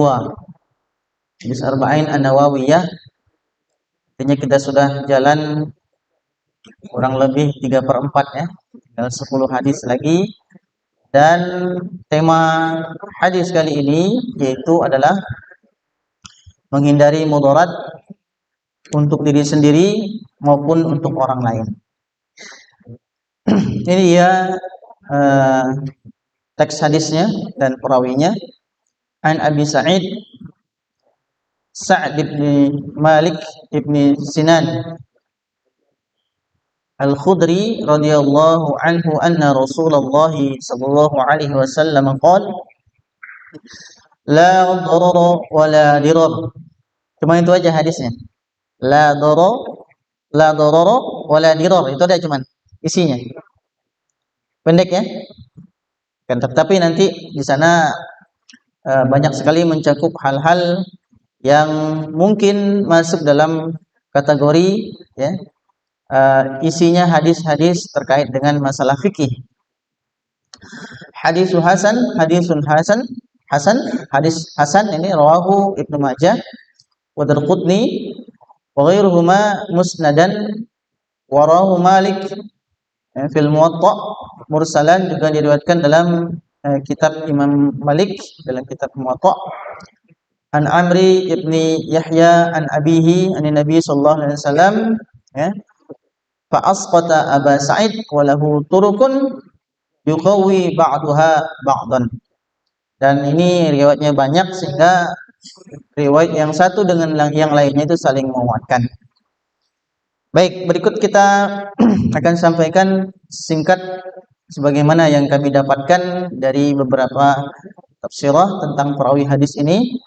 hadis Arba'in An-Nawawiyah. Artinya kita sudah jalan kurang lebih 3/4 ya, tinggal 10 hadis lagi. Dan tema hadis kali ini yaitu adalah menghindari mudarat untuk diri sendiri maupun untuk orang lain. Ini dia teks hadisnya dan perawinya. An Abi Sa'id Sa'd bin Malik ibn Sinan Al-Khudri radhiyallahu anhu anna Rasulullah sallallahu alaihi wasallam qala la darara wa la dirar. Cuma itu aja hadisnya. La darara wa la dirar. Itu ada cuman isinya. Pendek ya. Kan tetapi nanti di sana banyak sekali mencakup hal-hal yang mungkin masuk dalam kategori ya, isinya hadis-hadis terkait dengan masalah fikih. Hadisun hadis hasan ini rawahu Ibnu Majah wa Darqutni wa ghairuhuma musnadan wa rawahu Malik fil Muwatta mursalan, juga diriwayatkan dalam kitab Imam Malik, dalam kitab Muwatta. An Amri ibni Yahya an abihi an Nabi sallallahu alaihi wasallam ya, fa asqata Aba Sa'id wa lahu turukun yuqawi ba'daha ba'dan. Dan ini riwayatnya banyak sehingga riwayat yang satu dengan yang lainnya itu saling menguatkan. Baik, berikut kita akan sampaikan singkat sebagaimana yang kami dapatkan dari beberapa tafsirah tentang perawi hadis ini.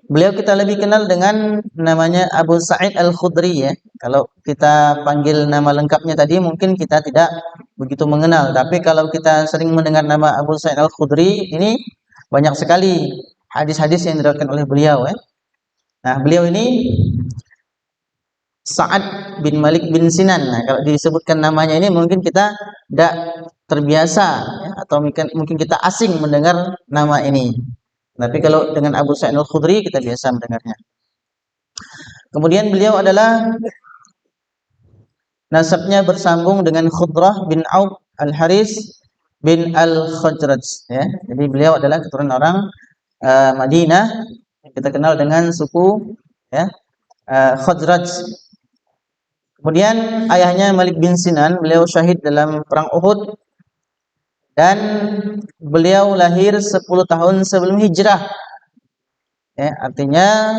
Beliau kita lebih kenal dengan namanya Abu Sa'id Al-Khudri ya. Kalau kita panggil nama lengkapnya tadi mungkin kita tidak begitu mengenal, tapi kalau kita sering mendengar nama Abu Sa'id Al-Khudri ini banyak sekali hadis-hadis yang diriwayatkan oleh beliau ya. Nah, beliau ini Sa'ad bin Malik bin Sinan. Nah, kalau disebutkan namanya ini mungkin kita tidak terbiasa ya, atau mungkin kita asing mendengar nama ini. Tapi kalau dengan Abu Sa'id Al-Khudri kita biasa mendengarnya. Kemudian beliau adalah nasabnya bersambung dengan Khudrah bin Auf Al-Haris bin Al-Khajraj ya. Jadi beliau adalah keturunan orang Madinah yang kita kenal dengan suku ya, Khajraj. Kemudian ayahnya Malik bin Sinan, beliau syahid dalam perang Uhud. Dan beliau lahir 10 tahun sebelum hijrah ya, artinya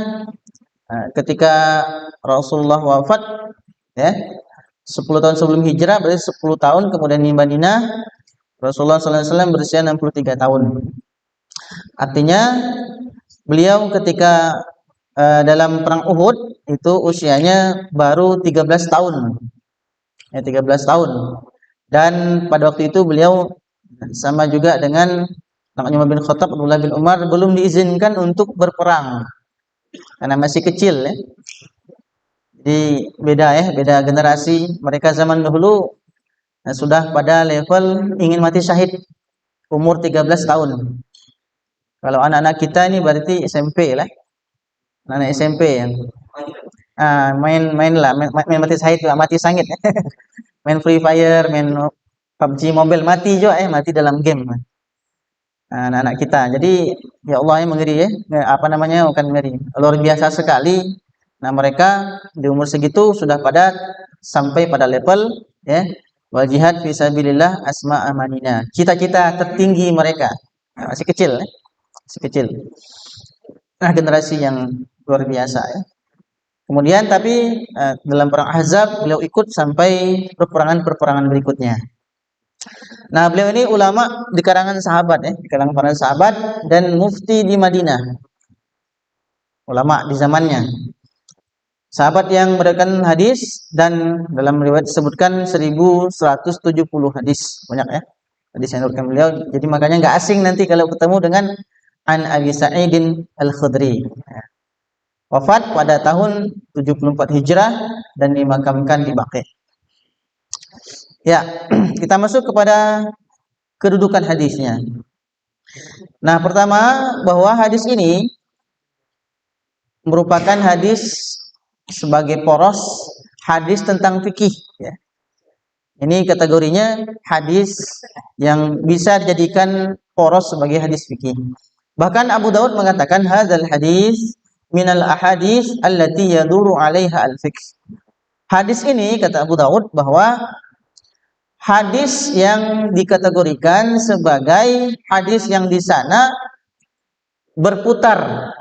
ketika Rasulullah wafat ya, 10 tahun sebelum hijrah berarti 10 tahun kemudian di Madinah Rasulullah SAW berusia 63 tahun. Artinya beliau ketika dalam perang Uhud itu usianya baru 13 tahun ya, 13 tahun. Dan pada waktu itu beliau sama juga dengan Umar bin Khattab, Abdullah bin Umar belum diizinkan untuk berperang karena masih kecil ya. Jadi beda generasi. Mereka zaman dahulu sudah pada level ingin mati syahid umur 13 tahun. Kalau anak-anak kita ini berarti SMP lah. Anak SMP ya. Main mati syahid juga, mati sangit. Main Free Fire, main PUBG Mobile, mati juga mati dalam game. Anak-anak kita. Jadi ya Allah yang mengeri ya. Bukan mengeri. Luar biasa sekali. Nah, mereka di umur segitu sudah pada sampai pada level ya, wal jihad fi sabilillah asma amanina. Cita-cita tertinggi mereka. Masih kecil ya. Masih kecil. Nah, generasi yang luar biasa ya. Kemudian tapi dalam perang Ahzab beliau ikut sampai perperangan berikutnya. Nah, beliau ini ulama di kalangan sahabat ya, di kalangan para sahabat dan mufti di Madinah. Ulama di zamannya. Sahabat yang meriwayatkan hadis dan dalam riwayat disebutkan 1170 hadis. Banyak ya hadis yang diriwayatkan beliau. Jadi makanya enggak asing nanti kalau ketemu dengan An Abi Sa'idin Al-Khudri. Wafat pada tahun 74 Hijrah dan dimakamkan di Baqi'. Ya, kita masuk kepada kedudukan hadisnya. Nah, pertama bahwa hadis ini merupakan hadis sebagai poros hadis tentang fikih ya. Ini kategorinya hadis yang bisa dijadikan poros sebagai hadis fikih. Bahkan Abu Daud mengatakan hadzal hadis minal ahadits allati yaduru 'alaiha al-fiqh. Hadis ini kata Abu Daud bahwa hadis yang dikategorikan sebagai hadis yang di sana berputar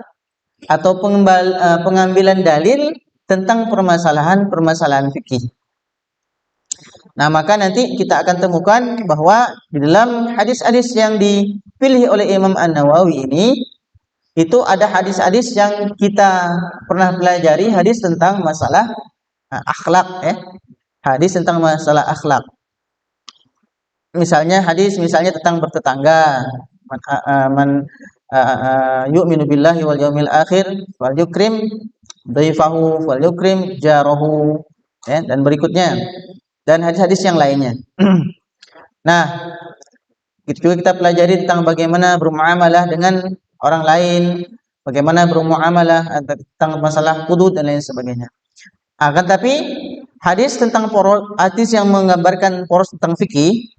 atau pengambilan dalil tentang permasalahan-permasalahan fikih. Nah, maka nanti kita akan temukan bahwa di dalam hadis-hadis yang dipilih oleh Imam An-Nawawi ini itu ada hadis-hadis yang kita pernah pelajari, hadis tentang masalah akhlak ya. Hadis tentang masalah akhlak. Misalnya tentang bertetangga. Man yu'minu billahi wal yaumil akhir wal yukrim dhaifahu wal yukrim jarahu ya, dan berikutnya dan hadis-hadis yang lainnya. Nah, itu juga kita pelajari tentang bagaimana bermuamalah dengan orang lain, bagaimana bermuamalah tentang masalah hudud dan lain sebagainya. Akan tapi hadis tentang hadis yang menggambarkan poros tentang fikih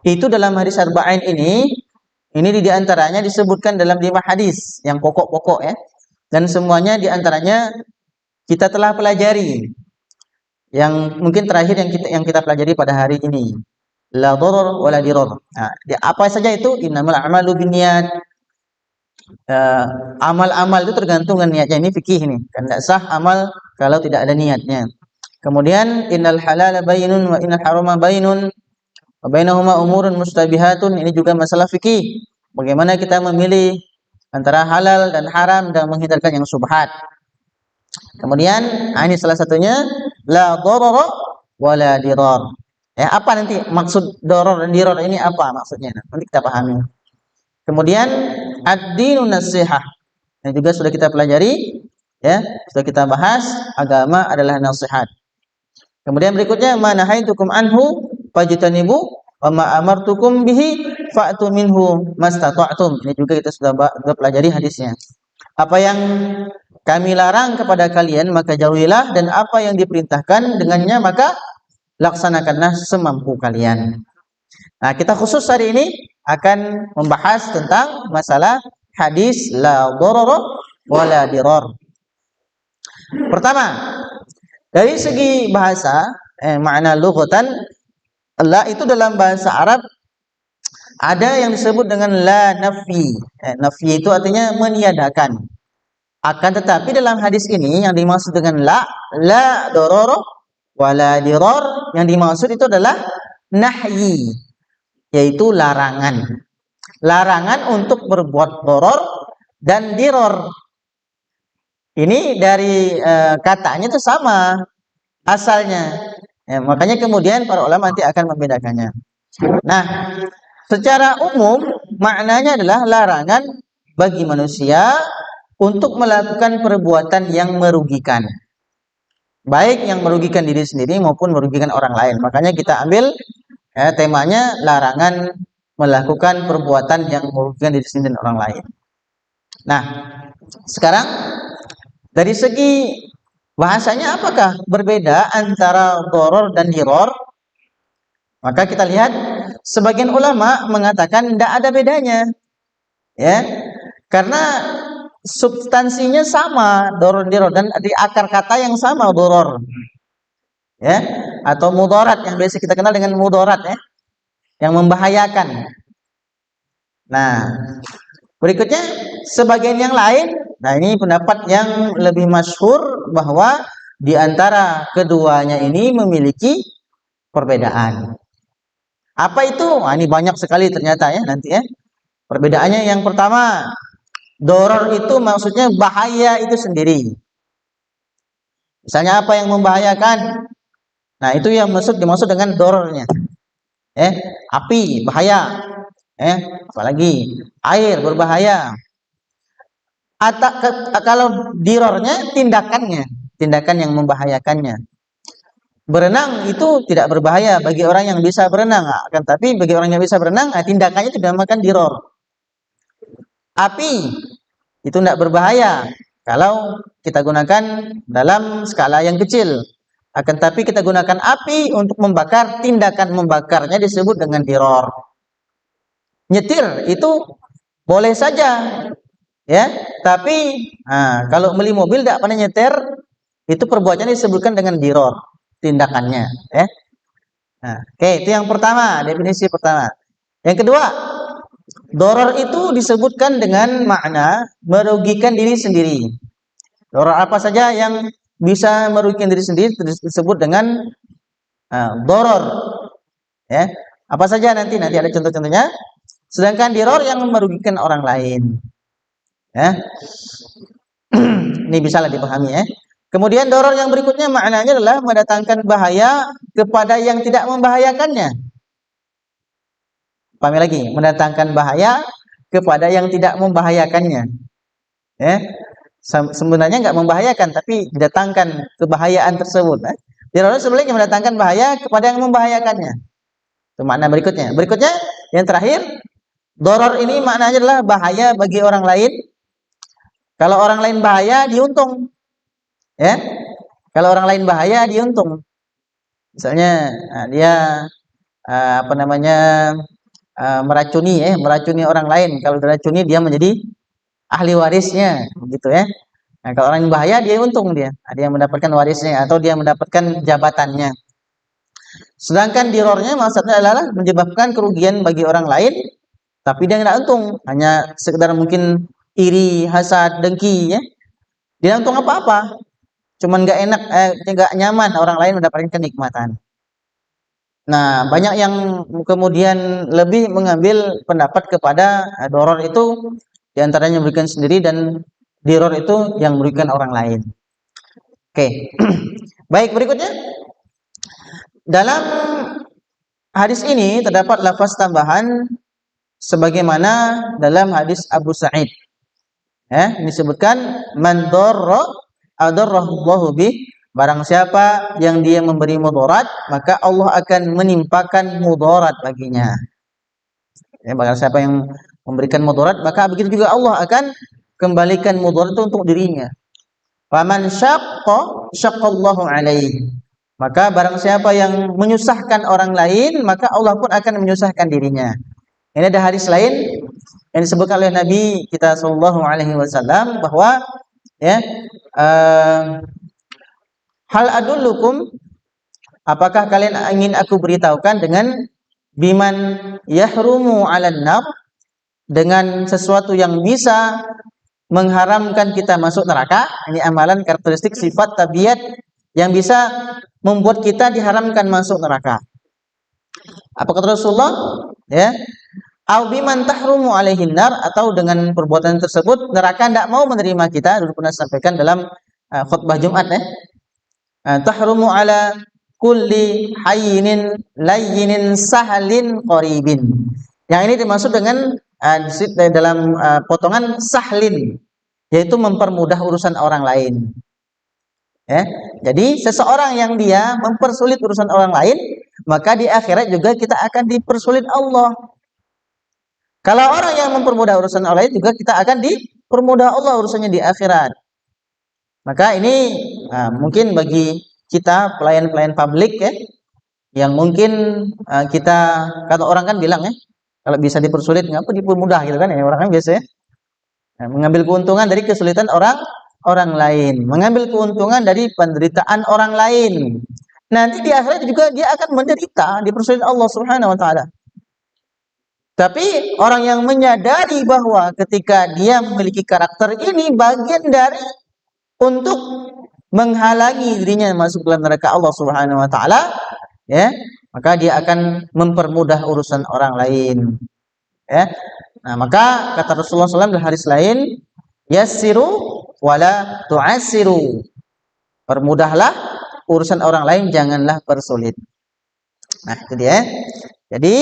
itu dalam hadis arba'in ini di antaranya disebutkan dalam 5 hadis yang pokok-pokok ya. Dan semuanya di antaranya kita telah pelajari. Yang mungkin terakhir yang kita pelajari pada hari ini, la dharar wa la dirar. Nah, apa saja itu? Innamal a'malu binniyat. Amal-amal itu tergantung dengan niatnya. Ini fikih ini. Kan tidak sah amal kalau tidak ada niatnya. Kemudian innal halala bayyinun wa innal harama bayyinun wa bainahuma umurun mustabihatun. Ini juga masalah fikih. Bagaimana kita memilih antara halal dan haram dan menghindarkan yang subhat. Kemudian ini salah satunya la darara wa la dirar. Ya, apa nanti maksud darar dan dirar ini apa maksudnya? Nanti kita pahami. Kemudian ad-dinun nasihah. Ini juga sudah kita pelajari ya, sudah kita bahas agama adalah nasihat. Kemudian berikutnya manahaitukum anhu fajtanibu wa ma amartukum bihi fa'tu minhu mastata'tum. Ini juga kita sudah pelajari hadisnya. Apa yang kami larang kepada kalian maka jauhilah, dan apa yang diperintahkan dengannya maka laksanakanlah semampu kalian. Nah, kita khusus hari ini akan membahas tentang masalah hadis la darara wa la dirar. Pertama, dari segi bahasa, makna lughatan, la itu dalam bahasa Arab ada yang disebut dengan la nafi. Nafi itu artinya meniadakan. Akan tetapi dalam hadis ini yang dimaksud dengan la darara wa la dirar, yang dimaksud itu adalah nahyi, yaitu larangan. Larangan untuk berbuat doror dan diror. Ini dari katanya itu sama asalnya. Ya, makanya kemudian para ulama nanti akan membedakannya. Nah, secara umum maknanya adalah larangan bagi manusia untuk melakukan perbuatan yang merugikan. Baik yang merugikan diri sendiri maupun merugikan orang lain. Makanya kita ambil temanya larangan melakukan perbuatan yang merugikan diri sendiri dan orang lain. Nah, sekarang dari segi bahasanya apakah berbeda antara doror dan diror? Maka kita lihat sebagian ulama mengatakan tidak ada bedanya, ya, karena substansinya sama doror diror dan di akar kata yang sama doror, ya, atau mudarat yang biasa kita kenal dengan mudarat ya, yang membahayakan. Nah, berikutnya sebagian yang lain, nah ini pendapat yang lebih masyhur bahwa di antara keduanya ini memiliki perbedaan. Apa itu? Nah, ini banyak sekali ternyata ya nanti ya. Perbedaannya yang pertama, doror itu maksudnya bahaya itu sendiri. Misalnya apa yang membahayakan? Nah, itu yang dimaksud dengan dorornya. Api bahaya. Apalagi air berbahaya. Kalau dirornya tindakan yang membahayakannya. Berenang itu tidak berbahaya bagi orang yang bisa berenang, akan tapi bagi orang yang bisa berenang tindakannya itu dinamakan diror. Api itu tidak berbahaya kalau kita gunakan dalam skala yang kecil. Akan tapi kita gunakan api untuk membakar, tindakan membakarnya disebut dengan diror. Nyetir itu boleh saja, ya. Tapi kalau beli mobil tidak pandai nyetir, itu perbuatannya disebutkan dengan diror, tindakannya, ya. Oke, itu yang pertama, definisi pertama. Yang kedua, doror itu disebutkan dengan makna merugikan diri sendiri. Doror apa saja yang bisa merugikan diri sendiri disebut dengan doror, ya. Apa saja nanti ada contoh-contohnya. Sedangkan diror yang merugikan orang lain, ya. Ini bisalah dipahami, ya. Kemudian doror yang berikutnya maknanya adalah mendatangkan bahaya kepada yang tidak membahayakannya. Pahami lagi, mendatangkan bahaya kepada yang tidak membahayakannya. Ya. Sebenarnya nggak membahayakan, tapi mendatangkan kebahayaan tersebut. Diror sebenarnya mendatangkan bahaya kepada yang membahayakannya. Itu makna berikutnya. Berikutnya, yang terakhir, doror ini maknanya adalah bahaya bagi orang lain. Kalau orang lain bahaya, diuntung. Ya, kalau orang lain bahaya, diuntung. Misalnya dia meracuni orang lain. Kalau diracuni dia menjadi ahli warisnya, begitu, ya. Nah, kalau orang yang bahaya, dia untung, dia mendapatkan warisnya atau dia mendapatkan jabatannya. Sedangkan dirornya maksudnya adalah menyebabkan kerugian bagi orang lain, tapi dia tidak untung, hanya sekedar mungkin iri, hasad, dengki, ya. Dia untung apa-apa, cuman nggak enak, nggak nyaman orang lain mendapatkan kenikmatan. Nah, banyak yang kemudian lebih mengambil pendapat kepada doror itu diantaranya merugikan sendiri dan diror itu yang merugikan orang lain. Oke, baik, berikutnya dalam hadis ini terdapat lafaz tambahan sebagaimana dalam hadis Abu Sa'id. Ini disebutkan man darra adarrahullahu bih. Barang siapa yang dia memberi mudarat, maka Allah akan menimpakan mudarat baginya. Ya, barang siapa yang memberikan mudarat, maka begitu juga Allah akan kembalikan mudarat itu untuk dirinya. Faman syaqqallahu alaihi. Maka barang siapa yang menyusahkan orang lain, maka Allah pun akan menyusahkan dirinya. Ini ada hadis lain yang disebutkan oleh Nabi kita sallallahu alaihi wasallam bahwa, ya, hal adullukum, apakah kalian ingin aku beritahukan dengan biman yahrumu 'alan nar, dengan sesuatu yang bisa mengharamkan kita masuk neraka. Ini amalan, karakteristik, sifat, tabiat yang bisa membuat kita diharamkan masuk neraka. Apa kata Rasulullah? Ya. Au biman tahrumu 'alaihin nar, atau dengan perbuatan tersebut neraka tidak mau menerima kita. Dulu pernah sampaikan dalam khutbah Jumat, ya. Tahrumu ala kulli hayyinin layyinin sahlin qaribin. Yang ini dimaksud dengan dalam potongan sahlin, yaitu mempermudah urusan orang lain. Ya. Jadi seseorang yang dia mempersulit urusan orang lain, maka di akhirat juga kita akan dipersulit Allah. Kalau orang yang mempermudah urusan orang lain, juga kita akan dipermudah Allah urusannya di akhirat. Maka ini mungkin bagi kita pelayan-pelayan publik, ya, yang mungkin kita, kata orang kan bilang, ya, kalau bisa dipersulit ngapa dipermudah, gitu kan, ya, orang kan biasa, ya, mengambil keuntungan dari kesulitan orang lain, mengambil keuntungan dari penderitaan orang lain. Nanti di akhirat juga dia akan menderita, dipersulit Allah Subhanahu wa taala. Tapi orang yang menyadari bahwa ketika dia memiliki karakter ini bagian dari untuk menghalangi dirinya masuk dalam neraka Allah Subhanahu wa taala, ya, maka dia akan mempermudah urusan orang lain, ya. Nah, maka kata Rasulullah SAW dalam hadis lain, yassiru wala tu'assiru. Permudahlah urusan orang lain, janganlah persulit. Nah, itu dia. Jadi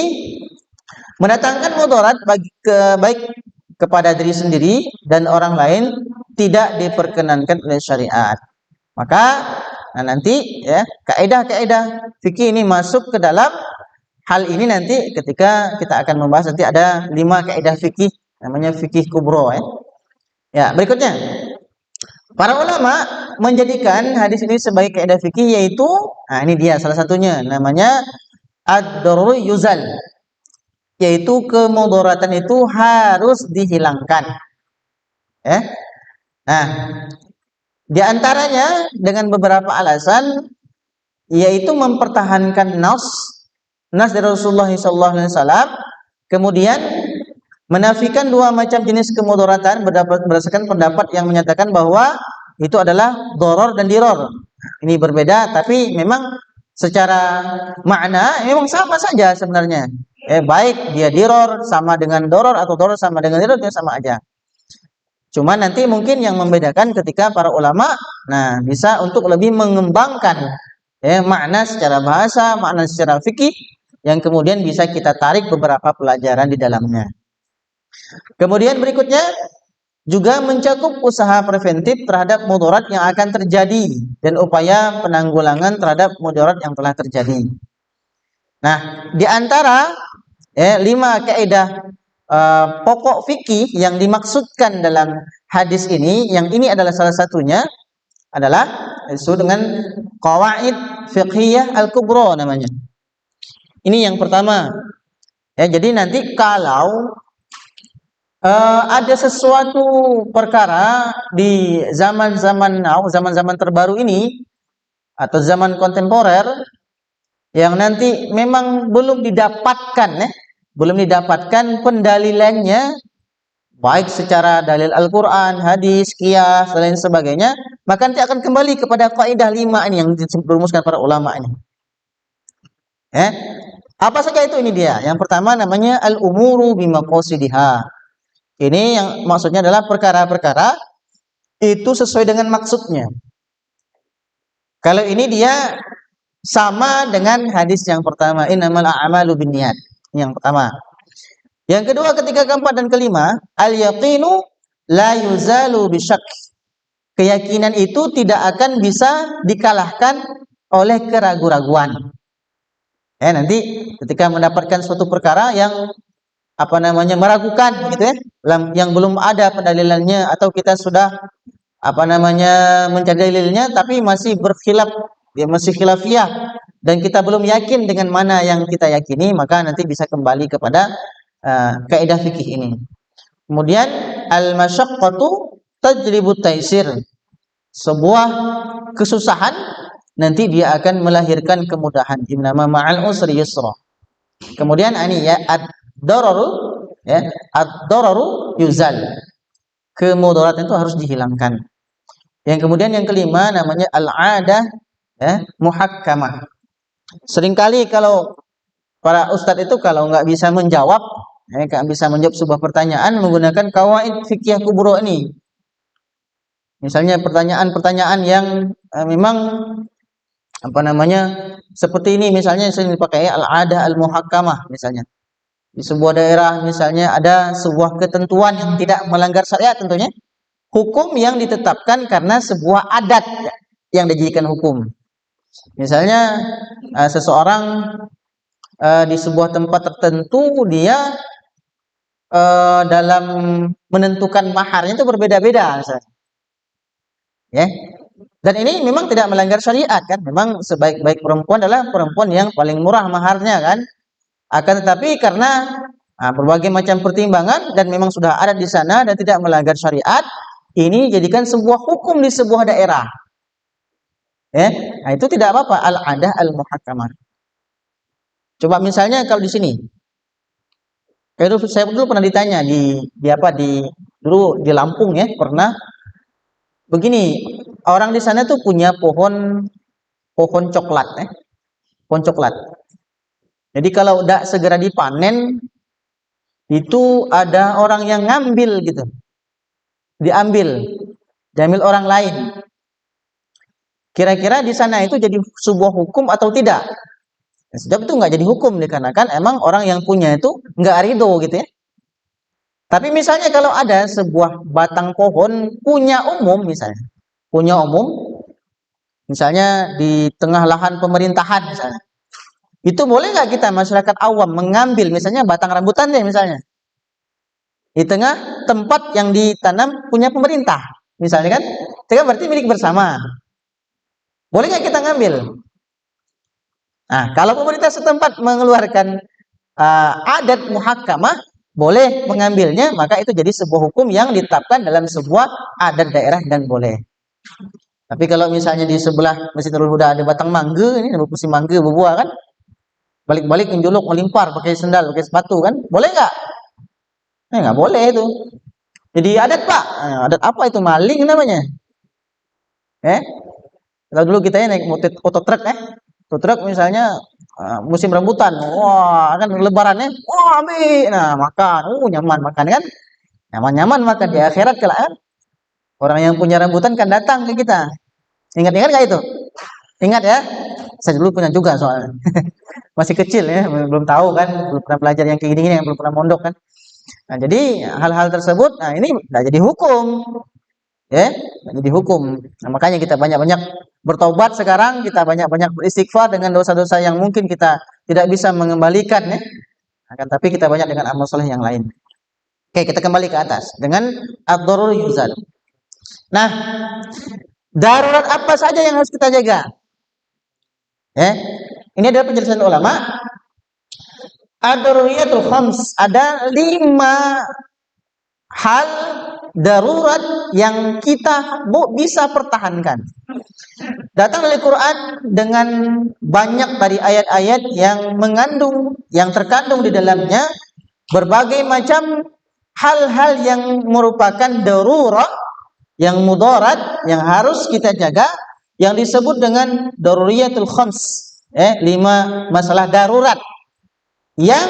mendatangkan mudarat baik kepada diri sendiri dan orang lain tidak diperkenankan oleh syariat. Maka nanti, ya, kaidah-kaidah fikih ini masuk ke dalam hal ini nanti ketika kita akan membahas, nanti ada 5 kaidah fikih namanya fikih kubro ya. Ya, berikutnya. Para ulama menjadikan hadis ini sebagai kaidah fikih yaitu, nah ini dia salah satunya namanya ad-daruru yuzal, yaitu kemudaratan itu harus dihilangkan. Ya. Nah, di antaranya dengan beberapa alasan yaitu mempertahankan nas dari Rasulullah SAW, kemudian menafikan dua macam jenis kemudaratan berdasarkan pendapat yang menyatakan bahwa itu adalah doror dan diror. Ini berbeda, tapi memang secara makna memang sama saja sebenarnya. Baik dia diror sama dengan doror atau doror sama dengan diror, itu sama aja. Cuma nanti mungkin yang membedakan ketika para ulama, nah bisa untuk lebih mengembangkan makna secara bahasa, makna secara fikih, yang kemudian bisa kita tarik beberapa pelajaran di dalamnya. Kemudian berikutnya juga mencakup usaha preventif terhadap mudarat yang akan terjadi dan upaya penanggulangan terhadap mudarat yang telah terjadi. Nah, di antara 5 kaidah pokok fikih yang dimaksudkan dalam hadis ini, yang ini adalah salah satunya, adalah disebut dengan qawaid fiqhiyah al-kubra namanya. Ini yang pertama. Jadi nanti kalau ada sesuatu perkara di zaman-zaman terbaru ini atau zaman kontemporer yang nanti memang belum didapatkan pendalilannya, baik secara dalil Al-Quran, hadis, qiyas, dan lain sebagainya, maka nanti akan kembali kepada kaidah 5 ini yang dirumuskan para ulama ini. Apa saja itu? Ini dia. Yang pertama namanya al-umuru bimaqasidiha. Ini yang maksudnya adalah perkara-perkara itu sesuai dengan maksudnya. Kalau ini dia sama dengan hadis yang pertama, innamal a'malu binniyat. Yang pertama. Yang kedua, ketiga, keempat, dan kelima, al-yaqinu la yuzalu bisyak. Keyakinan itu tidak akan bisa dikalahkan oleh keraguan-raguan. Nanti ketika mendapatkan suatu perkara yang meragukan gitu yang belum ada pendalilannya, atau kita sudah mencari dalilnya tapi masih berkhilaf, masih khilafiyah, dan kita belum yakin dengan mana yang kita yakini, maka nanti bisa kembali kepada kaidah fikih ini. Kemudian al-masyaqqatu tajribu taisir. Sebuah kesusahan nanti dia akan melahirkan kemudahan. Innama ma'al usri yusra. Kemudian ini ya ad-dararu yuzal. Kemudaratan itu harus dihilangkan. Yang kemudian yang kelima namanya al-'adah muhakkamah. Seringkali kalau para ustadz itu kalau nggak bisa menjawab sebuah pertanyaan menggunakan qawaid fikih kubro ini. Misalnya pertanyaan-pertanyaan yang memang seperti ini, misalnya sering dipakai al-'adah al-muhakkamah. Misalnya di sebuah daerah misalnya ada sebuah ketentuan yang tidak melanggar syariat, tentunya hukum yang ditetapkan karena sebuah adat yang dijadikan hukum. Misalnya seseorang di sebuah tempat tertentu dia dalam menentukan maharnya itu berbeda-beda misalnya. Dan ini memang tidak melanggar syariat kan, memang sebaik-baik perempuan adalah perempuan yang paling murah maharnya kan. Akan tetapi karena berbagai macam pertimbangan dan memang sudah ada di sana dan tidak melanggar syariat, ini jadikan sebuah hukum di sebuah daerah. Nah, itu tidak apa-apa, al-'adah al-muhakkamah. Coba misalnya kalau di sini, saya dulu pernah ditanya dulu di Lampung pernah begini, orang di sana tuh punya pohon coklat, pohon coklat. Jadi kalau udah segera dipanen, itu ada orang yang ngambil gitu, diambil orang lain. Kira-kira di sana itu jadi sebuah hukum atau tidak? Sebab itu nggak jadi hukum dikarenakan emang orang yang punya itu nggak ridho gitu ya. Tapi misalnya kalau ada sebuah batang pohon punya umum misalnya di tengah lahan pemerintahan misalnya, itu boleh nggak kita masyarakat awam mengambil misalnya batang rambutan deh misalnya, di tengah tempat yang ditanam punya pemerintah, misalnya kan, itu kan berarti milik bersama. Boleh nggak kita ngambil? Nah, kalau pemerintah setempat mengeluarkan adat muhakkamah, boleh mengambilnya, maka itu jadi sebuah hukum yang ditetapkan dalam sebuah adat daerah dan boleh. Tapi kalau misalnya di sebelah Masjid Nurul Huda ada batang mangga, ini musim mangga berbuah kan, balik-balik menjuluk, melimpar pakai sendal, pakai sepatu kan, boleh nggak? Nggak boleh itu. Jadi adat Pak, adat apa itu? Maling namanya. Kalau dulu kita naik motor truk, truk misalnya musim rambutan, wah kan lebarannya, wah ambil, nah makan, nyaman makan kan, nyaman-nyaman makan. Di akhirat kan orang yang punya rambutan kan datang ke kita. Ingat-ingat nggak itu? Ingat ya? Saya dulu punya juga soalnya. Masih kecil ya, belum tahu kan, belum pernah belajar yang kayak gini, yang belum pernah mondok kan. Nah, jadi hal-hal tersebut, nah ini udah jadi hukum, ya, jadi hukum. Nah, makanya kita banyak-banyak bertobat sekarang, kita banyak-banyak beristighfar dengan dosa-dosa yang mungkin kita tidak bisa mengembalikan, ya. Akan tapi kita banyak dengan amal soleh yang lain. Oke, kita kembali ke atas dengan ad-darur yuzal. Nah, darurat apa saja yang harus kita jaga? Ini adalah penjelasan ulama. Ad-daruriyatul khams, ada 5 hal darurat yang kita bisa pertahankan. Datang dari Quran dengan banyak dari ayat-ayat yang terkandung di dalamnya berbagai macam hal-hal yang merupakan darurat, yang mudarat, yang harus kita jaga, yang disebut dengan daruriyatul khams, 5 masalah darurat yang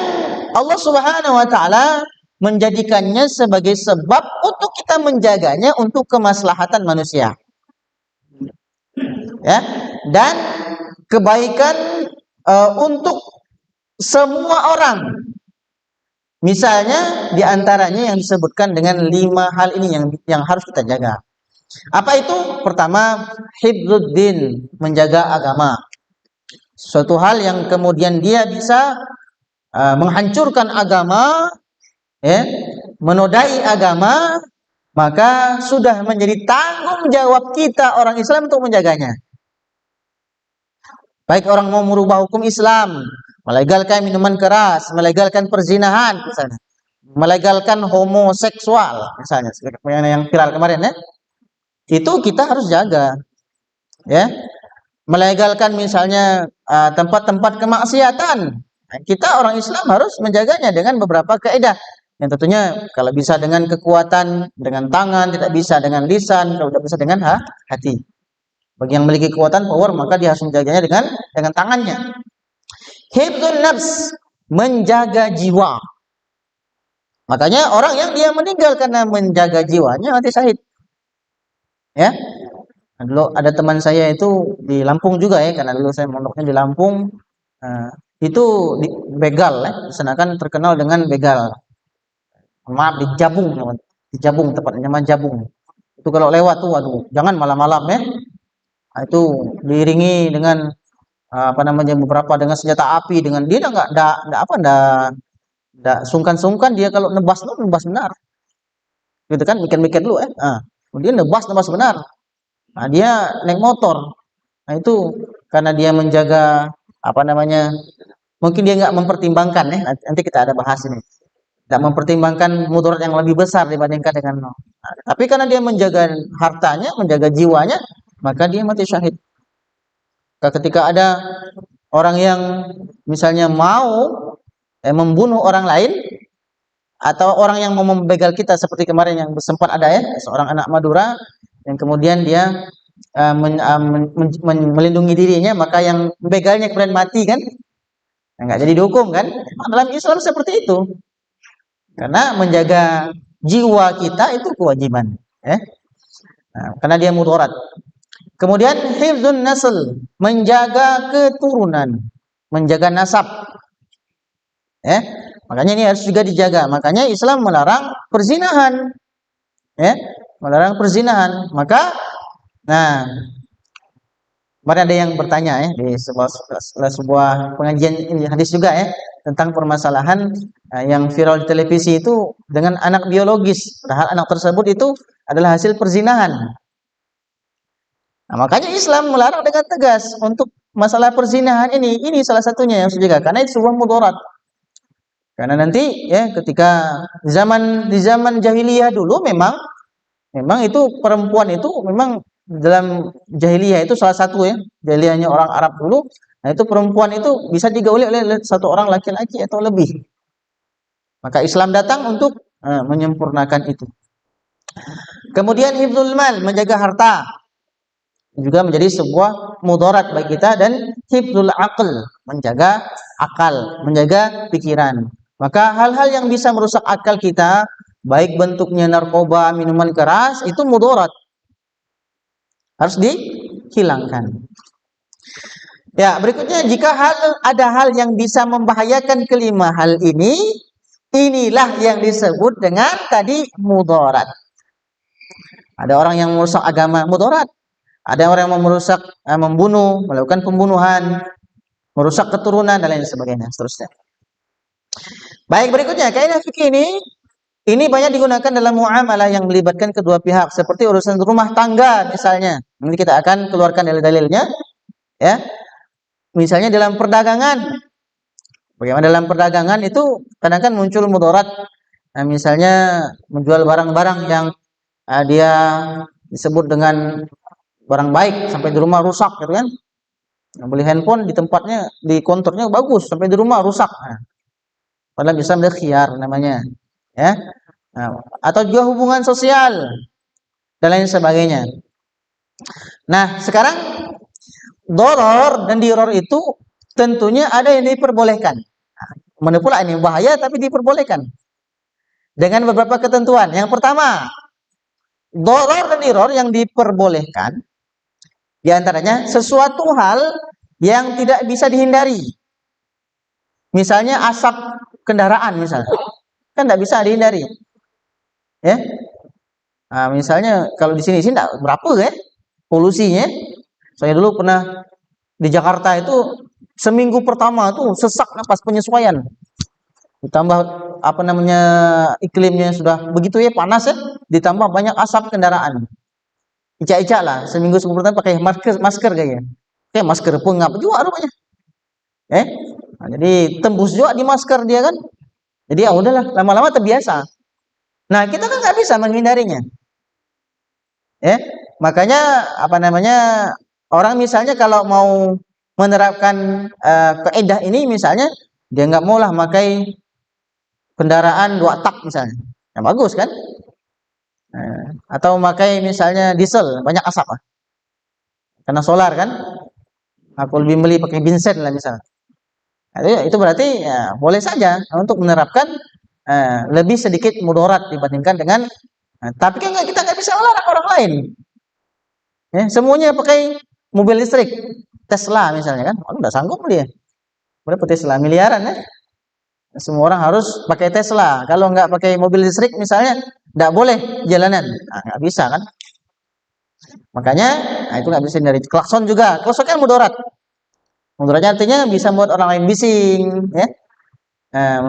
Allah Subhanahu wa taala menjadikannya sebagai sebab untuk kita menjaganya untuk kemaslahatan manusia. Dan kebaikan untuk semua orang. Misalnya diantaranya yang disebutkan dengan 5 hal ini yang harus kita jaga. Apa itu? Pertama, hifdzuddin, menjaga agama. Suatu hal yang kemudian dia bisa menghancurkan agama, menodai agama, maka sudah menjadi tanggung jawab kita orang Islam untuk menjaganya. Baik orang mau merubah hukum Islam, melegalkan minuman keras, melegalkan perzinahan misalnya, melegalkan homoseksual misalnya, yang viral kemarin, itu kita harus jaga, melegalkan misalnya tempat-tempat kemaksiatan, kita orang Islam harus menjaganya dengan beberapa kaidah, yang tentunya kalau bisa dengan kekuatan, dengan tangan, tidak bisa dengan lisan, kalau tidak bisa dengan hati. Bagi yang memiliki kekuatan, power, maka dia harus menjaganya dengan tangannya. Hifdzun nafs, menjaga jiwa. Makanya orang yang dia meninggal karena menjaga jiwanya mati syahid. Dulu ada teman saya itu di Lampung juga, karena dulu saya mondoknya di Lampung. Itu di begal, disanakan terkenal dengan begal. Maaf, di Jabung tepatnya, nama Jabung. Itu kalau lewat tuh, waduh, jangan malam-malam, itu diiringi dengan beberapa dengan senjata api, dengan dia enggak sungkan-sungkan dia kalau nebas benar. Gitu kan, mikir-mikir dulu, dia nebas benar. Nah, dia naik motor. Nah, itu karena dia menjaga mungkin dia nggak mempertimbangkan, nanti kita ada bahas ini. Tidak mempertimbangkan mudarat yang lebih besar dibandingkan dengan tapi karena dia menjaga hartanya, menjaga jiwanya, maka dia mati syahid. Ketika ada orang yang misalnya mau membunuh orang lain, atau orang yang mau membegal kita, seperti kemarin yang sempat ada, seorang anak Madura yang kemudian dia melindungi dirinya, maka yang membegalnya kemudian mati kan, nggak jadi dihukum kan. Dalam Islam seperti itu, karena menjaga jiwa kita itu kewajiban, karena dia mudarat. Kemudian hifdzun nasl, menjaga keturunan, menjaga nasab, makanya ini harus juga dijaga. Makanya Islam melarang perzinahan, melarang perzinahan. Maka, kemarin ada yang bertanya, di sebuah pengajian hadis juga, tentang permasalahan yang viral di televisi itu dengan anak biologis, padahal anak tersebut itu adalah hasil perzinahan. Nah, makanya Islam melarang dengan tegas untuk masalah perzinahan ini. Ini salah satunya yang harus dijaga karena itu sebuah mudarat. Karena nanti ya ketika di zaman jahiliyah dulu memang itu perempuan itu memang dalam jahiliyah itu salah satu ya, jahiliyahnya orang Arab dulu. Nah, itu perempuan itu bisa digauli oleh satu orang laki-laki atau lebih. Maka Islam datang untuk menyempurnakan itu. Kemudian hifdzul mal, menjaga harta, juga menjadi sebuah mudarat bagi kita, dan hifdzul aql, menjaga akal, menjaga pikiran. Maka hal-hal yang bisa merusak akal kita, baik bentuknya narkoba, minuman keras, itu mudarat, harus dihilangkan. Ya, berikutnya jika ada hal yang bisa membahayakan kelima hal ini, inilah yang disebut dengan tadi mudarat. Ada orang yang merusak agama, mudarat. Ada orang yang merusak, membunuh, melakukan pembunuhan, merusak keturunan dan lain sebagainya, seterusnya. Baik, berikutnya kaidah fikih ini banyak digunakan dalam muamalah yang melibatkan kedua pihak, seperti urusan rumah tangga misalnya. Nanti kita akan keluarkan dalil-dalilnya, ya. Misalnya dalam perdagangan, bagaimana dalam perdagangan itu kadang kan muncul mudarat. Nah, misalnya menjual barang-barang yang dia disebut dengan barang baik sampai di rumah rusak, gitu kan? Nah, beli handphone di tempatnya, di konternya bagus, sampai di rumah rusak. Nah, padahal bisa berkhiyar namanya, ya. Nah, atau juga hubungan sosial dan lain sebagainya. Nah, sekarang doror dan diror itu tentunya ada yang diperbolehkan. Mana pula ini bahaya tapi diperbolehkan dengan beberapa ketentuan. Yang pertama, doror dan diror yang diperbolehkan diantaranya sesuatu hal yang tidak bisa dihindari. Misalnya asap kendaraan misalnya, kan tidak bisa dihindari, ya. Nah, misalnya kalau di sini tidak berapa ya polusinya. Saya dulu pernah di Jakarta itu seminggu pertama tuh sesak napas, penyesuaian. Ditambah apa namanya iklimnya sudah begitu ya panas ya, ditambah banyak asap kendaraan. Icak-icak lah seminggu sebelum pertama pakai masker kayaknya. Kayak masker pengap juga rupanya. Nah, jadi tembus juga di masker dia kan. Jadi ya udahlah, lama-lama terbiasa. Nah, kita kan nggak bisa menghindarinya. Makanya apa namanya orang misalnya kalau mau menerapkan kaidah ini, misalnya dia nggak mau lah pakai kendaraan 2 tak misalnya, yang bagus kan? Atau pakai misalnya diesel banyak asap karena solar kan? Aku lebih beli pakai bensin lah misalnya. Nah, itu berarti ya, boleh saja untuk menerapkan lebih sedikit mudarat dibandingkan dengan. Tapi kan kita nggak bisa melarang orang lain. Ya, semuanya pakai mobil listrik, Tesla misalnya kan, udah sanggup dia. Berapa Tesla miliaran ya? Semua orang harus pakai Tesla. Kalau nggak pakai mobil listrik misalnya, nggak boleh jalanan. Nah, nggak bisa kan? Makanya, itu nggak bisa dari klakson juga. Klakson kan mudarat. Mudaratnya artinya bisa membuat orang lain bising, ya.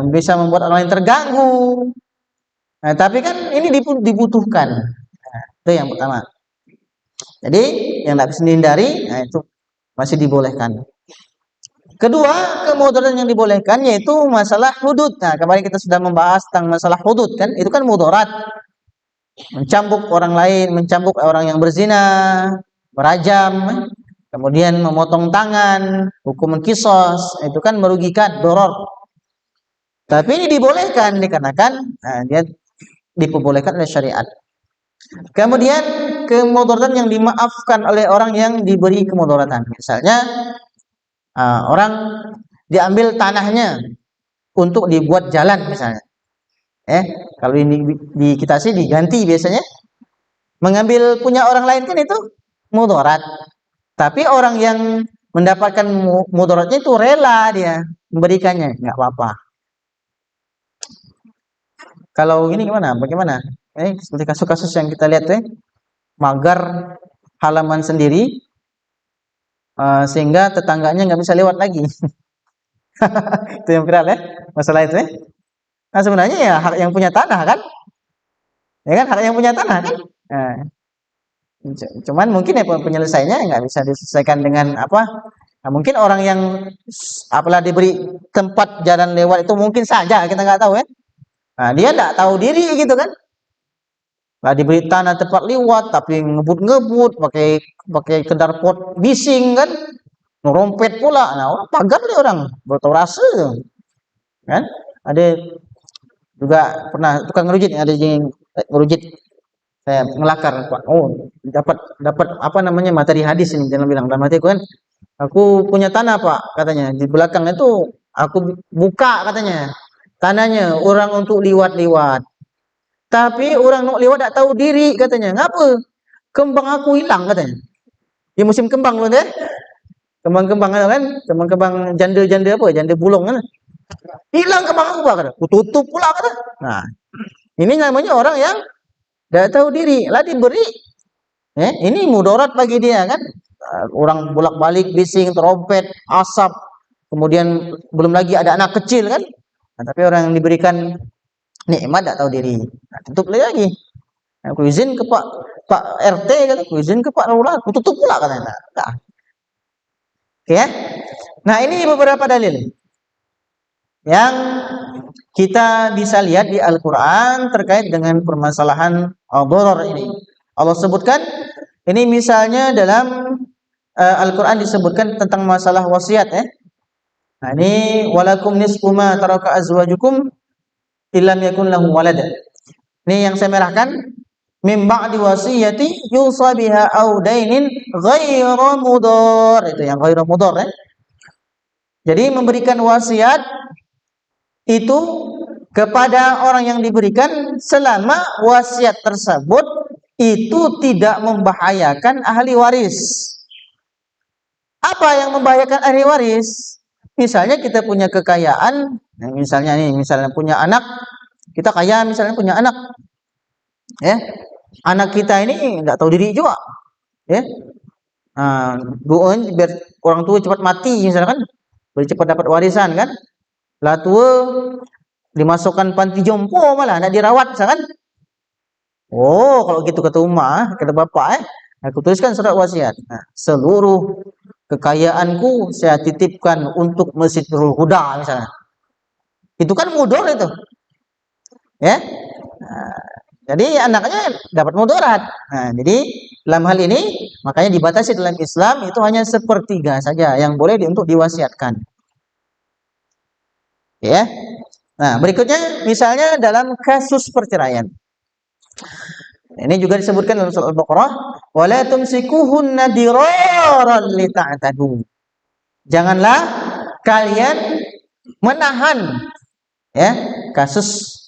Bisa membuat orang lain terganggu. Nah, tapi kan ini dibutuhkan. Nah, itu yang pertama. Jadi yang tidak bisa dihindari, itu masih dibolehkan. Kedua, kemudaratan yang dibolehkan yaitu masalah hudud. Nah, kemarin kita sudah membahas tentang masalah hudud kan, itu kan mudarat. Mencambuk orang lain, mencambuk orang yang berzina, merajam, kemudian memotong tangan, hukuman kisos, itu kan merugikan, doror. Tapi ini dibolehkan dikarenakan dia diperbolehkan oleh syariat. Kemudian kemudaratan yang dimaafkan oleh orang yang diberi kemudaratan. Misalnya orang diambil tanahnya untuk dibuat jalan misalnya. Kalau ini di kita sih diganti biasanya. Mengambil punya orang lain kan itu mudarat. Tapi orang yang mendapatkan mudaratnya itu rela dia memberikannya, nggak apa-apa. Kalau ini gimana? Bagaimana? Seperti kasus-kasus yang kita lihat magar halaman sendiri, sehingga tetangganya nggak bisa lewat lagi. Itu yang viral ya, masalah itu ya. Nah, sebenarnya ya hak yang punya tanah kan, ya kan, hak yang punya tanah kan. Nah, cuman mungkin ya penyelesaiannya nggak bisa diselesaikan dengan apa. Nah, mungkin orang yang apalah diberi tempat jalan lewat itu mungkin saja kita nggak tahu ya. Nah, dia nggak tahu diri gitu kan. Lah diberi tanah tempat lewat tapi ngebut-ngebut pakai pakai kedar pot bising kan, ngerompet pula. Nah, orang pagar nih orang, bertahu rasa kan. Ada juga pernah tukang ngerujit, ada yang ngerujit saya ngelakar Pak. Oh, dapat dapat apa namanya materi hadis ini jangan bilang dalam hatiku kan. Aku punya tanah Pak katanya. Di belakang itu aku buka katanya. Tanahnya orang untuk liwat-liwat. Tapi orang nak lewat tak tahu diri katanya. Ngapa? Kembang aku hilang katanya. Di musim kembang loh deh. Kembang-kembang kan, kembang-kembang janda-janda apa? Janda bulung kan. Hilang kembang aku Pak kata. Aku tutup pula kata. Nah, ini namanya orang yang tidak tahu diri. Lah diberi ini mudarat bagi dia kan. Orang bolak-balik bising, trompet, asap, kemudian belum lagi ada anak kecil kan. Nah, tapi orang yang diberikan nikmat tidak tahu diri. Nah, tutup lagi. Aku izin ke Pak RT kan, aku izin ke Pak Lurah, aku tutup pula katanya. Nah, oke ya. Nah, ini beberapa dalil yang kita bisa lihat di Al-Qur'an terkait dengan permasalahan dharar ini. Allah sebutkan ini misalnya dalam Al-Qur'an disebutkan tentang masalah wasiat ya. Nah, ini walakum nisfu ma taraka azwajukum illam yakun lahum walad. Ini yang saya merahkan mim ba'di wasiyati yusa biha aw dainin ghairu mudhar. Itu yang ghairu mudhar ya. Jadi memberikan wasiat itu kepada orang yang diberikan selama wasiat tersebut itu tidak membahayakan ahli waris. Apa yang membahayakan ahli waris? Misalnya kita punya kekayaan, misalnya punya anak, kita kaya misalnya punya anak, ya, anak kita ini nggak tahu diri juga, ya, doain biar orang tua cepat mati misalkan, biar cepat dapat warisan kan, lah tua dimasukkan panti jompo malah nggak dirawat misalkan. Oh, kalau gitu kata Umar, kata bapak, aku tuliskan surat wasiat. Nah, seluruh kekayaanku saya titipkan untuk Masjid Nurul Huda misalnya. Itu kan mudor itu, ya. Nah, jadi anaknya dapat mudarat. Nah, jadi dalam hal ini makanya dibatasi dalam Islam itu hanya sepertiga saja yang boleh untuk diwasiatkan. Ya. Nah, berikutnya misalnya dalam kasus perceraian. Ini juga disebutkan dalam surah Al-Baqarah, wala tumsikuhunna diraran lita'tadu. Janganlah kalian menahan ya, kasus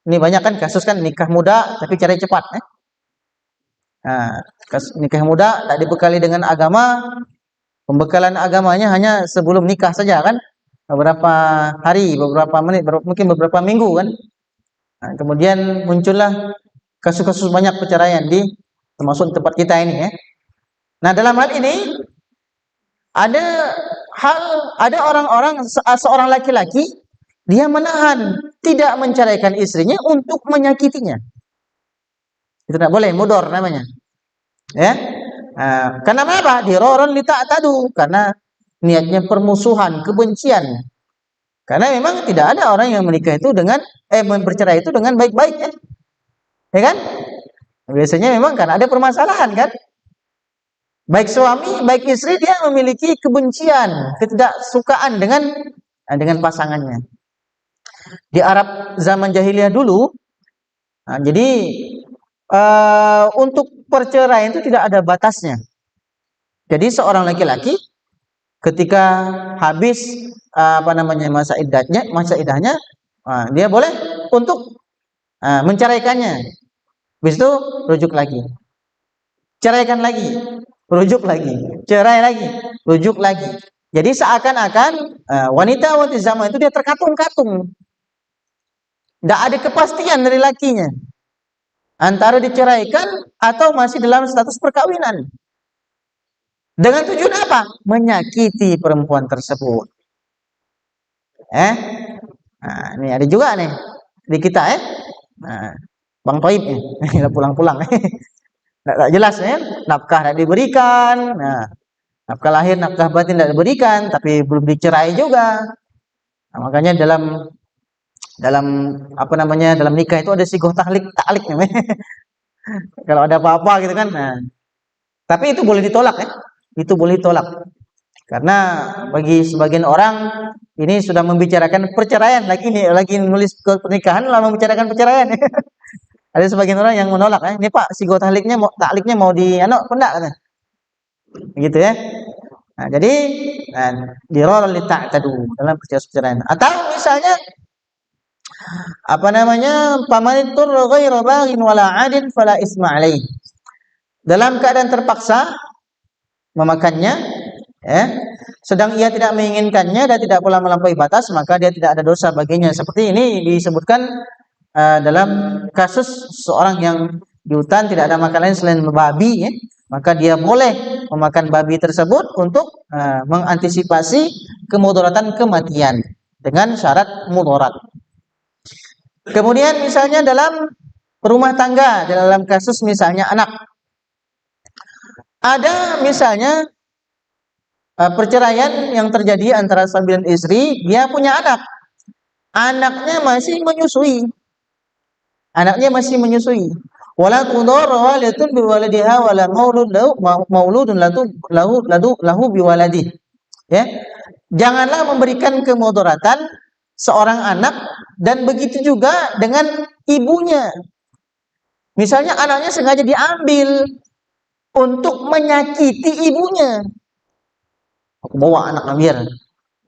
ini banyak kan kasus kan nikah muda tapi cerai cepat ya. Nah, nikah muda tak dibekali dengan agama, pembekalan agamanya hanya sebelum nikah saja kan, beberapa hari, beberapa menit, mungkin beberapa minggu kan. Nah, kemudian muncullah kasus-kasus banyak perceraian termasuk di tempat kita ini ya. Nah, dalam hal ini ada orang-orang, seorang laki-laki dia menahan tidak menceraikan istrinya untuk menyakitinya. Itu tidak boleh, mudor namanya. Ya. Karena apa? Diraran lita'tadu, karena niatnya permusuhan, kebencian. Karena memang tidak ada orang yang menikah itu dengan bercerai itu dengan baik-baik ya. Ya kan? Biasanya memang kan ada permasalahan kan? Baik suami, baik istri dia memiliki kebencian, ketidaksukaan dengan pasangannya. Di Arab zaman jahiliyah dulu, jadi untuk perceraian itu tidak ada batasnya. Jadi seorang laki-laki ketika habis masa idahnya, dia boleh untuk menceraikannya. Habis itu rujuk lagi. Ceraikan lagi, rujuk lagi, cerai lagi, rujuk lagi. Jadi seakan-akan wanita zaman itu dia terkatung-katung. Tidak ada kepastian dari lakinya. Antara diceraikan atau masih dalam status perkawinan. Dengan tujuan apa? Menyakiti perempuan tersebut. Eh, nah, ini ada juga nih di kita Nah, Bang Toib nih, udah pulang-pulang. Nggak jelas ya, nafkah tidak diberikan. Nah, nafkah lahir, nafkah batin tidak diberikan, tapi belum dicerai juga. Nah, makanya dalam dalam apa namanya dalam nikah itu ada sigoh taklik namanya. Kalau ada apa-apa gitu kan. Nah, tapi itu boleh ditolak ya. Itu boleh ditolak. Karena bagi sebagian orang ini sudah membicarakan perceraian, lagi nulis ke pernikahan lalu membicarakan perceraian. Ada sebagian orang yang menolak, ini Pak, sigoh takliknya mau di enggak kata. Gitu ya. Nah, jadi dirol li ta'tadu dalam perceraian. Atau misalnya apa namanya? Pamanitur ghairu baghin wala 'adin fala isma alaih. Dalam keadaan terpaksa memakannya, ya, sedang ia tidak menginginkannya dan tidak pula melampaui batas, maka dia tidak ada dosa baginya. Seperti ini disebutkan dalam kasus seorang yang di hutan tidak ada makanan selain babi, ya, maka dia boleh memakan babi tersebut untuk mengantisipasi kemudaratan kematian dengan syarat mudarat. Kemudian misalnya dalam rumah tangga, dalam kasus misalnya anak, ada misalnya perceraian yang terjadi antara suami dan istri, dia punya anak, anaknya masih menyusui, wala tudara walidatun biwaladiha wala mauludun lahu biwaladi, ya, janganlah memberikan kemudaratan seorang anak dan begitu juga dengan ibunya. Misalnya anaknya sengaja diambil untuk menyakiti ibunya. Aku bawa anak biar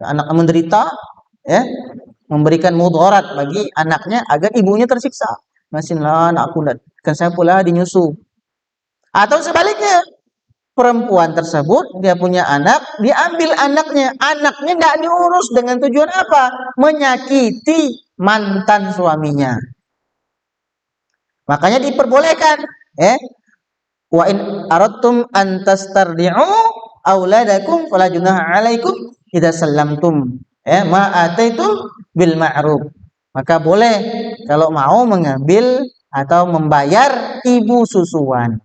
anak menderita, ya, memberikan mudarat bagi anaknya agar ibunya tersiksa. Masihlah anakku kan saya pula dinyusu. Atau sebaliknya, perempuan tersebut dia punya anak, diambil anaknya tidak diurus dengan tujuan apa? Menyakiti mantan suaminya. Makanya diperbolehkan, wa in aradtum an tastardi'u auladakum fala junaha 'alaikum idza sallamtum ma ataitum bil ma'ruf. Maka boleh kalau mau mengambil atau membayar ibu susuan.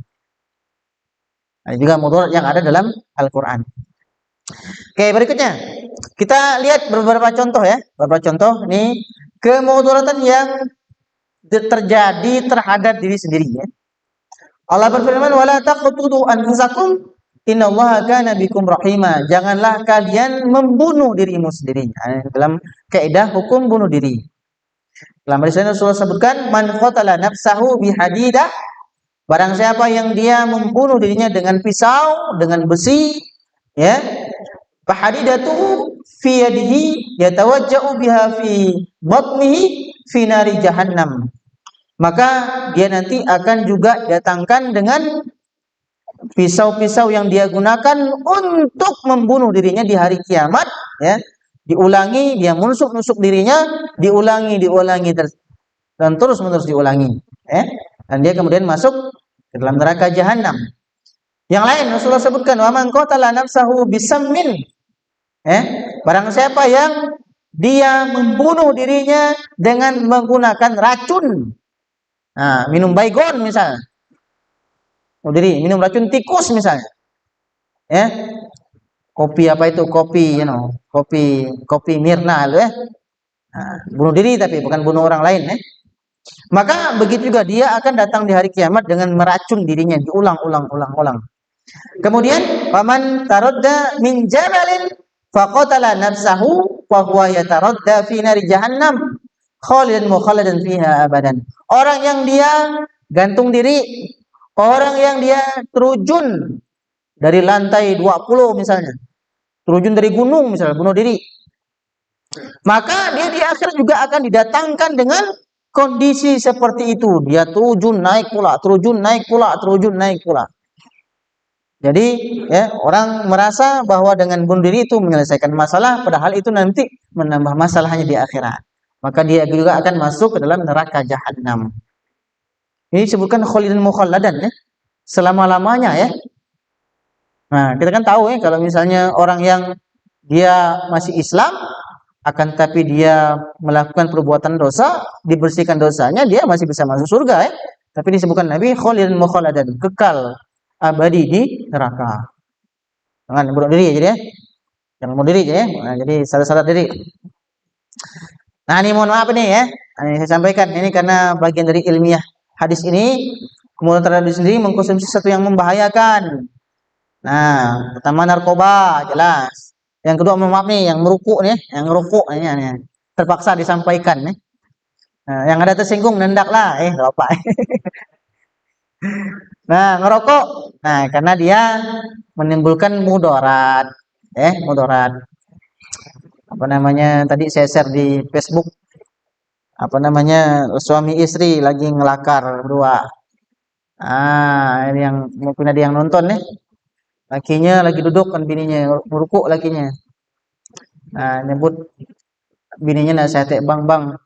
Ada juga mudarat yang ada dalam Al-Quran. Oke, berikutnya kita lihat beberapa contoh ya. Beberapa contoh ini kemudaratan yang terjadi terhadap diri sendiri ya. Allah berfirman, "Wala taqtulu anfusakum innallaha kana bikum rahima." Janganlah kalian membunuh dirimu sendiri. Dalam kaidah hukum bunuh diri. Dalam hadis Rasulullah sebutkan, "Man qatala nafsahu bihadidah." Barang siapa yang dia membunuh dirinya dengan pisau, dengan besi, ya, fahadidatu fi yadihi yatawajja'u biha fi batnihi fi nari jahannam. Maka dia nanti akan juga datangkan dengan pisau-pisau yang dia gunakan untuk membunuh dirinya di hari kiamat, ya. Diulangi, dia menusuk-nusuk dirinya, diulangi dan terus-menerus diulangi, ya. Dan dia kemudian masuk ke dalam neraka jahanam. Yang lain Rasulullah sebutkan, wa man qatala nafsahu bisammin, barang siapa yang dia membunuh dirinya dengan menggunakan racun. Nah, minum baygon misalnya. Minum racun tikus misalnya. Ya. Kopi apa itu? Kopi, kopi Mirna itu ya. Nah, bunuh diri tapi bukan bunuh orang lain ya. Maka begitu juga dia akan datang di hari kiamat dengan meracun dirinya, diulang-ulang. Kemudian paman taradda min jabalin faqatala nafsahu wa huwa yataradda fi nari jahannam khalidan mukhalladan fiha abadan. Orang yang dia gantung diri, orang yang dia terjun dari lantai 20 misalnya, terjun dari gunung misalnya, bunuh diri, maka dia di akhir juga akan didatangkan dengan kondisi seperti itu. Dia terjun naik pula. Jadi ya, orang merasa bahwa dengan bunuh diri itu menyelesaikan masalah, padahal itu nanti menambah masalahnya di akhirat. Maka dia juga akan masuk ke dalam neraka jahanam. Ini disebutkan khalidan mukhalladan ya, selama-lamanya ya. Nah, kita kan tahu ya, kalau misalnya orang yang dia masih Islam, akan tapi dia melakukan perbuatan dosa, dibersihkan dosanya, dia masih bisa masuk surga ya. Tapi disebutkan Nabi khalidan mukhaladan, kekal abadi di neraka. Jangan bunuh diri ya jadi ya. Jangan bunuh diri ya. Nah, jadi salah-salah diri. Nah, ini mohon maaf nih ya. Nah, ini saya sampaikan ini karena bagian dari ilmiah hadis ini, kemudian terhadap diri sendiri mengkonsumsi sesuatu yang membahayakan. Nah, pertama narkoba, jelas. Yang kedua mohon maaf nih, yang merukuk nih, yang ngerokok ini terpaksa disampaikan nih. Nah, yang ada tersinggung nendak lah, nggak apa. Nah, ngerokok. Nah, karena dia menimbulkan mudarat, mudarat. Apa namanya? Tadi saya share di Facebook. Apa namanya? Suami istri lagi ngelakar berdua. Ini yang mungkin ada yang nonton nih. Lakinya lagi duduk kan bininya ngerukuk lakinya. Nah, nyebut bininya nasihatnya, bang,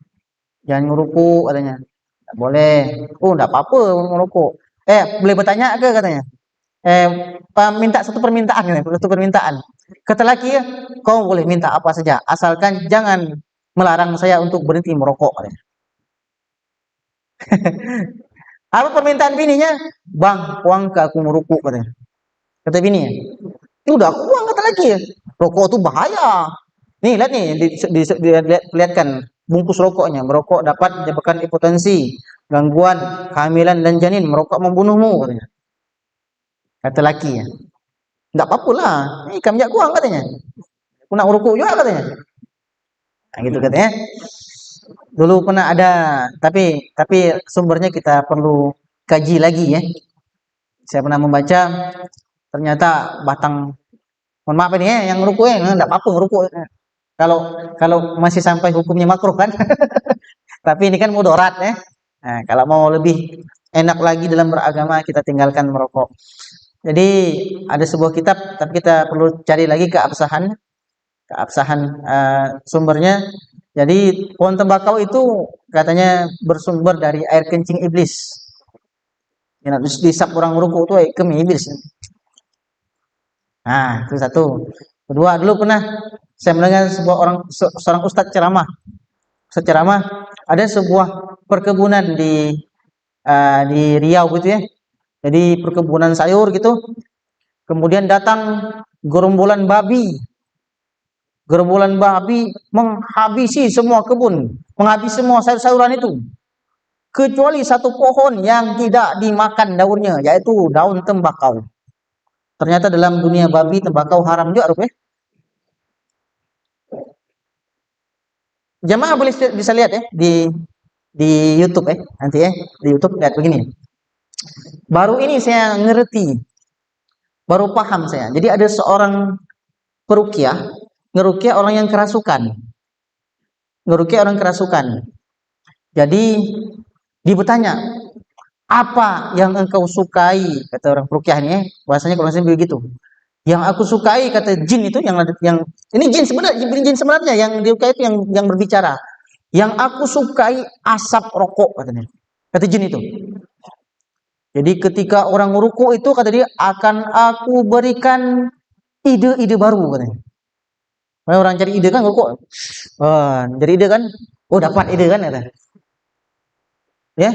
jangan ngerukuk katanya. Nggak boleh. Oh, enggak apa-apa ngerukuk. Boleh bertanya ke katanya. Minta satu permintaan, satu permintaan. Kata laki ya, kau boleh minta apa saja, asalkan jangan melarang saya untuk berhenti merokok. Katanya. Apa permintaan bininya? Bang, uang ke aku merokok katanya. Kata bini ya, udah aku uang kata laki ya. Rokok itu bahaya. Nih lihat nih, lihatkan bungkus rokoknya. Merokok dapat menyebabkan hipotensi, gangguan kehamilan dan janin. Merokok membunuhmu katanya. Kata laki ya. Enggak apa-apa lah. Ini ikan minyak kuang katanya. Aku nak merokok juga katanya. Nah, gitu katanya. Dulu pernah ada, tapi sumbernya kita perlu kaji lagi ya. Saya pernah membaca ternyata batang, mohon maaf ini ya, yang ngerukuk enggak apa-apa ngerukuk. Kalau masih sampai hukumnya makruh kan. Tapi ini kan mudarat ya. Nah, kalau mau lebih enak lagi dalam beragama, kita tinggalkan merokok. Jadi ada sebuah kitab, tapi kita perlu cari lagi keabsahan sumbernya. Jadi pohon tembakau itu katanya bersumber dari air kencing iblis. Yang disap orang merokok itu air kencing iblis. Nah, itu satu. Kedua, dulu pernah saya mendengar seorang ustadz ceramah. Ada sebuah perkebunan di Riau gitu ya. Jadi perkebunan sayur gitu. Kemudian datang gerombolan babi. Gerombolan babi menghabisi semua kebun, menghabisi semua sayur-sayuran itu. Kecuali satu pohon yang tidak dimakan daunnya, yaitu daun tembakau. Ternyata dalam dunia babi tembakau haram juga rupanya. Jamaah boleh bisa lihat ya di YouTube nanti di YouTube lihat begini. Baru ini saya ngerti, baru paham saya. Jadi ada seorang peruqyah, ngeruqyah orang yang kerasukan. Ngeruqyah orang kerasukan. Jadi dia bertanya, apa yang engkau sukai? Kata orang peruqyah ini, bahasanya kalau saya begitu. Yang aku sukai kata jin itu yang ini jin sebenarnya yang diukai itu yang berbicara. Yang aku sukai asap rokok katanya. Kata jin itu. Jadi ketika orang ngerukuk itu kata dia akan aku berikan ide-ide baru katanya. Orang cari ide kan ngerukuk. Jadi ide kan, dapat ide kan kata. Ya.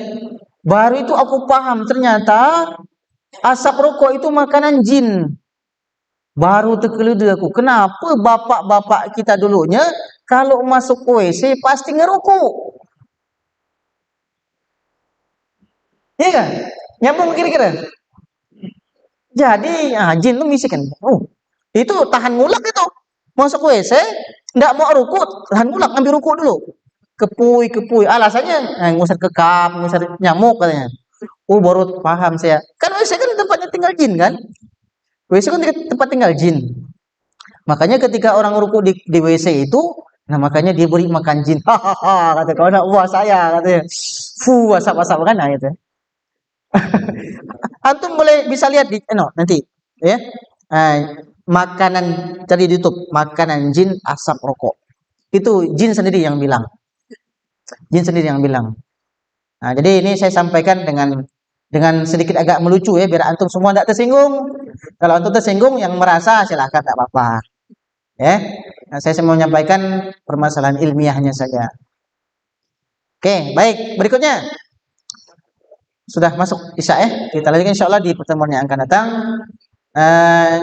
Baru itu aku paham ternyata asap rokok itu makanan jin. Baru terkeluduk aku. Kenapa bapak-bapak kita dulunya kalau masuk WC pasti ngerokok? Iya kan? Nyambung kira-kira. Jadi jin lu misi kan. Itu tahan ngulak itu. Masuk WC enggak mau rukuk, tahan ngulak, ambil rukuk dulu. Kepui. Alasannya ngusir kekap, ngusir nyamuk katanya. Baru paham saya. Kan WC kan tempatnya tinggal jin kan? WC kan tempat tinggal jin. Makanya ketika orang rukuk di WC itu, nah makanya dia beri makan jin. Hahaha, kata kawan wah saya katanya. Asap-asap kan gitu. Antum boleh bisa lihat nanti ya. Makanan cari di YouTube, makanan jin asap rokok. Itu jin sendiri yang bilang. Nah, jadi ini saya sampaikan dengan sedikit agak melucu ya biar antum semua tidak tersinggung. Kalau antum tersinggung yang merasa silahkan, tak apa-apa. Ya. Nah, saya mau menyampaikan permasalahan ilmiahnya saja. Oke, baik. Berikutnya sudah masuk isya ya. Kita lanjutkan insya Allah di pertemuan yang akan datang.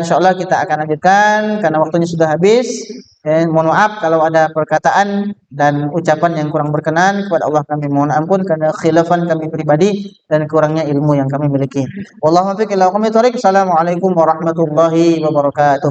Insya Allah kita akan lanjutkan karena waktunya sudah habis. Mohon maaf kalau ada perkataan dan ucapan yang kurang berkenan, kepada Allah kami mohon ampun karena khilafan kami pribadi dan kurangnya ilmu yang kami miliki. Wallahu muwaffiq ila aqwamit thoriq. Assalamualaikum warahmatullahi wabarakatuh.